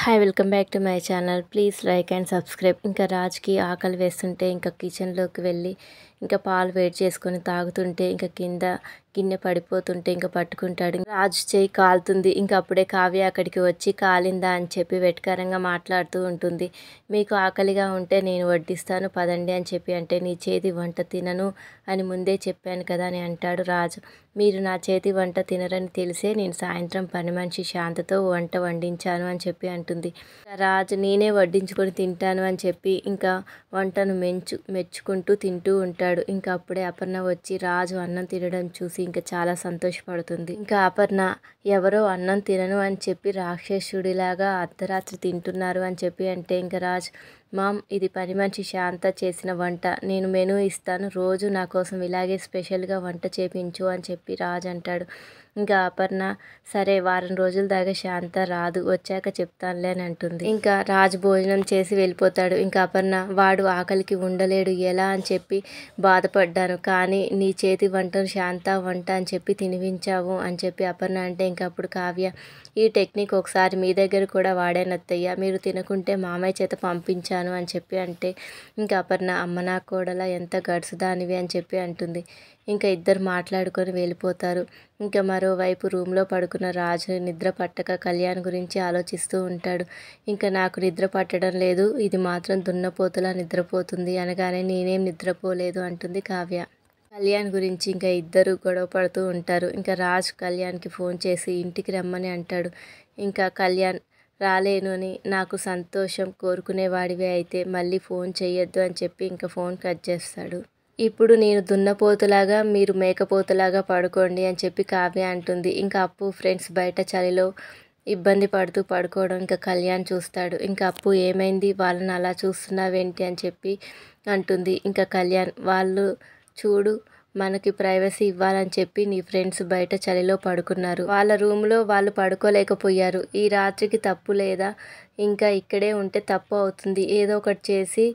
Hi welcome back to my channel. Please like and subscribe. ఇంకా రాజ్కి ఆకలి వేస్తుంటే ఇంకా కిచెన్లోకి వెళ్ళి ఇంకా పాలు వేడి చేసుకొని తాగుతుంటే ఇంకా కింద గిన్నె పడిపోతుంటే ఇంకా పట్టుకుంటాడు. రాజు చేయి కాలుతుంది. ఇంకా అప్పుడే కావ్య అక్కడికి వచ్చి కాలిందా అని చెప్పి వెటకారంగా మాట్లాడుతూ ఉంటుంది. మీకు ఆకలిగా ఉంటే నేను వడ్డిస్తాను పదండి అని చెప్పి అంటే నీ చేతి వంట తినను అని ముందే చెప్పాను కదా అని అంటాడు రాజు. మీరు నా చేతి వంట తినరని తెలిసే నేను సాయంత్రం పని మనిషి శాంతతో వంట వండించాను అని చెప్పి అంటుంది. రాజు నేనే వడ్డించుకొని తింటాను అని చెప్పి ఇంకా వంటను మెచ్చుకుంటూ తింటూ ఉంటాడు. ఇంకా అప్పుడే అపర్ణ వచ్చి రాజు అన్నం తినడం చూసి ఇంకా చాలా సంతోషపడుతుంది. ఇంకా అపర్ణ ఎవరో అన్నం తినను అని చెప్పి రాక్షసుడిలాగా అర్ధరాత్రి తింటున్నారు అని చెప్పి అంటే ఇంకా రాజు మామ్ ఇది పని మనిషి శాంత చేసిన వంట, నేను మెనూ ఇస్తాను, రోజు నా కోసం ఇలాగే స్పెషల్గా వంట చేపించు అని చెప్పి రాజు అంటాడు. ఇంకా అపర్ణ సరే వారం రోజుల దాకా శాంత రాదు, వచ్చాక చెప్తానులే అని అంటుంది. ఇంకా రాజు భోజనం చేసి వెళ్ళిపోతాడు. ఇంకా అపర్ణ వాడు ఆకలికి ఉండలేడు ఎలా అని చెప్పి బాధపడ్డాను, కానీ నీ చేతి వంటను శాంత వంట అని చెప్పి తినిపించావు అని చెప్పి అపర్ణ అంటే ఇంకా అప్పుడు కావ్య ఈ టెక్నిక్ ఒకసారి మీ దగ్గర కూడా వాడానత్తయ్య, మీరు తినకుంటే మామయ్య చేత పంపించాను అని చెప్పి అంటే ఇంకా అపర్ణ అమ్మ నా కోడల ఎంత గడుసుదానివి అని చెప్పి అంటుంది. ఇంకా ఇద్దరు మాట్లాడుకొని వెళ్ళిపోతారు. ఇంకా మరోవైపు రూమ్లో పడుకున్న రాజు నిద్ర పట్టక కళ్యాణ్ గురించి ఆలోచిస్తూ ఉంటాడు. ఇంకా నాకు నిద్ర పట్టడం లేదు, ఇది మాత్రం దున్నపోతులా నిద్రపోతుంది అనగానే నేనేం నిద్రపోలేదు అంటుంది కావ్య. కళ్యాణ్ గురించి ఇంకా ఇద్దరు గొడవ పడుతూ ఉంటారు. ఇంకా రాజ్ కళ్యాణ్కి ఫోన్ చేసి ఇంటికి రమ్మని అంటాడు. ఇంకా కళ్యాణ్ రాలేను అని నాకు సంతోషం కోరుకునేవాడివే అయితే మళ్ళీ ఫోన్ చేయొద్దు అని చెప్పి ఇంకా ఫోన్ కట్ చేస్తాడు. ఇప్పుడు నేను దున్నపోతులాగా మీరు మేకపోతులాగా పడుకోండి అని చెప్పి కావ్య అంటుంది. ఇంకా అప్పు ఫ్రెండ్స్ బయట చలిలో ఇబ్బంది పడుతూ పడుకోవడం ఇంకా కళ్యాణ్ చూస్తాడు. ఇంకా అప్పు ఏమైంది వాళ్ళని అలా చూస్తున్నావేంటి అని చెప్పి అంటుంది. ఇంకా కళ్యాణ్ వాళ్ళు చూడు మనకి ప్రైవసీ ఇవ్వాలని చెప్పి నీ ఫ్రెండ్స్ బయట చలిలో పడుకున్నారు, వాళ్ళ రూమ్లో వాళ్ళు పడుకోలేకపోయారు, ఈ రాత్రికి తప్పు లేదా, ఇంకా ఇక్కడే ఉంటే తప్పు అవుతుంది, ఏదో ఒకటి చేసి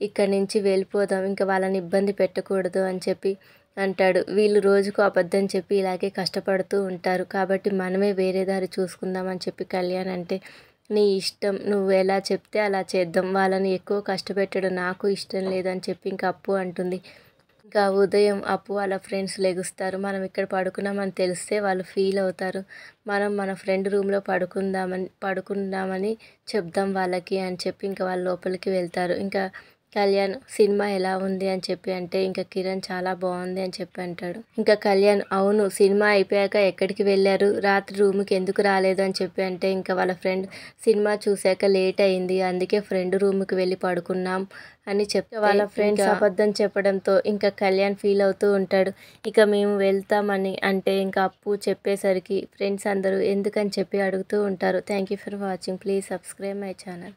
ఇక్కడి నుంచి వెళ్ళిపోదాం, ఇంకా వాళ్ళని ఇబ్బంది పెట్టకూడదు అని చెప్పి అంటాడు. వీళ్ళు రోజుకు అబద్ధం చెప్పి ఇలాగే కష్టపడుతూ ఉంటారు, కాబట్టి మనమే వేరే దారి చూసుకుందాం అని చెప్పి కళ్యాణ్ అంటే నీ ఇష్టం, నువ్వు ఎలా చెప్తే అలా చేద్దాం, వాళ్ళని ఎక్కువ కష్టపెట్టడం నాకు ఇష్టం లేదని చెప్పి ఇంకా అప్పు అంటుంది. ఇంకా ఉదయం అప్పు వాళ్ళ ఫ్రెండ్స్ లెగుస్తారు. మనం ఇక్కడ పడుకున్నామని తెలిస్తే వాళ్ళు ఫీల్ అవుతారు, మనం మన ఫ్రెండ్ రూమ్లో పడుకుందామని చెప్దాం వాళ్ళకి అని చెప్పి ఇంకా వాళ్ళు లోపలికి వెళ్తారు. ఇంకా కళ్యాణ్ సినిమా ఎలా ఉంది అని చెప్పి అంటే ఇంకా కిరణ్ చాలా బాగుంది అని చెప్పి అంటాడు. ఇంకా కళ్యాణ్ అవును సినిమా అయిపోయాక ఎక్కడికి వెళ్ళారు, రాత్రి రూమ్కి ఎందుకు రాలేదు అని చెప్పి అంటే ఇంకా వాళ్ళ ఫ్రెండ్ సినిమా చూశాక లేట్ అయింది అందుకే ఫ్రెండ్ రూమ్కి వెళ్ళి పడుకున్నాం అని చెప్తే వాళ్ళ ఫ్రెండ్స్ అబద్ధం చెప్పడంతో ఇంకా కళ్యాణ్ ఫీల్ అవుతూ ఉంటాడు. ఇక మేము వెళ్తామని అంటే ఇంకా అప్పు చెప్పేసరికి ఫ్రెండ్స్ అందరూ ఎందుకని చెప్పి అడుగుతూ ఉంటారు. Thank you for watching. Please subscribe my channel.